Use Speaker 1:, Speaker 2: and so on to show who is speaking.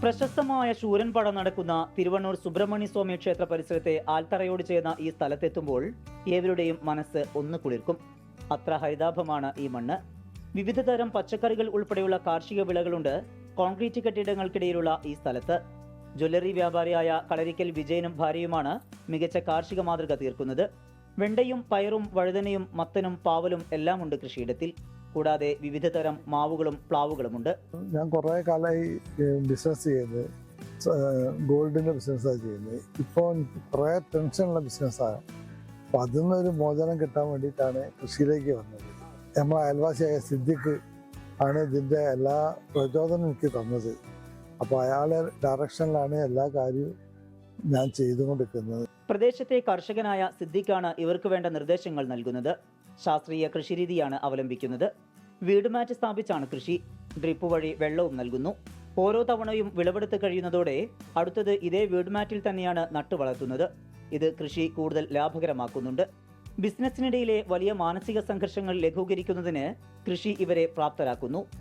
Speaker 1: പ്രശസ്തമായ ശൂരൻപട നടക്കുന്ന തിരുവണ്ണൂർ സുബ്രഹ്മണ്യ സ്വാമി ക്ഷേത്ര പരിസരത്തെ ആൽത്തറയോട് ചേർന്ന ഈ സ്ഥലത്തെത്തുമ്പോൾ ഏവരുടെയും മനസ്സ് ഒന്ന് കുളിർക്കും. അത്ര ഹരിതാഭമാണ് ഈ മണ്ണ്. വിവിധ തരം പച്ചക്കറികൾ ഉൾപ്പെടെയുള്ള കാർഷിക വിളകളുണ്ട് കോൺക്രീറ്റ് കെട്ടിടങ്ങൾക്കിടയിലുള്ള ഈ സ്ഥലത്ത്. ജ്വല്ലറി വ്യാപാരിയായ കളരിക്കൽ വിജയനും ഭാര്യയുമാണ് മികച്ച കാർഷിക മാതൃക തീർക്കുന്നത്. വെണ്ടയും പയറും വഴുതനയും മത്തനും പാവലും എല്ലാം ഉണ്ട് കൃഷിയിടത്തിൽ. കൂടാതെ വിവിധ തരം മാവുകളും പ്ലാവുകളുമുണ്ട്.
Speaker 2: ഞാൻ കുറേ കാലമായി ബിസിനസ് ചെയ്യുന്നത്, ഗോൾഡിൻ്റെ ബിസിനസ്സാണ് ചെയ്യുന്നത്. ഇപ്പോൾ എനിക്ക് കുറേ ടെൻഷനുള്ള ബിസിനസ്സാണ്. അപ്പോൾ അതിൽ നിന്നൊരു മോചനം കിട്ടാൻ വേണ്ടിയിട്ടാണ് കൃഷിയിലേക്ക് വന്നത്. നമ്മളെ അയൽവാസിയായ സിദ്ദിഖ് ആണ് ഇതിൻ്റെ എല്ലാ പ്രചോദനം എനിക്ക് തന്നത്. അപ്പോൾ അയാളുടെ ഡയറക്ഷനിലാണ് എല്ലാ കാര്യവും ഞാൻ ചെയ്തുകൊണ്ടിരിക്കുന്നത്.
Speaker 1: പ്രദേശത്തെ കർഷകനായ സിദ്ദിഖാണ് ഇവർക്ക് വേണ്ട നിർദ്ദേശങ്ങൾ നൽകുന്നത്. ശാസ്ത്രീയ കൃഷിരീതിയാണ് അവലംബിക്കുന്നത്. വീട് മാറ്റ് സ്ഥാപിച്ചാണ് കൃഷി. ഡ്രിപ്പ് വഴി വെള്ളവും നൽകുന്നു. ഓരോ തവണയും വിളവെടുത്ത് കഴിയുന്നതോടെ അടുത്തത് ഇതേ വീട് മാറ്റിൽ തന്നെയാണ് നട്ടു വളർത്തുന്നത്. ഇത് കൃഷി കൂടുതൽ ലാഭകരമാക്കുന്നുണ്ട്. ബിസിനസ്സിനിടയിലെ വലിയ മാനസിക സംഘർഷങ്ങൾ ലഘൂകരിക്കുന്നതിന് കൃഷി ഇവരെ പ്രാപ്തരാക്കുന്നു.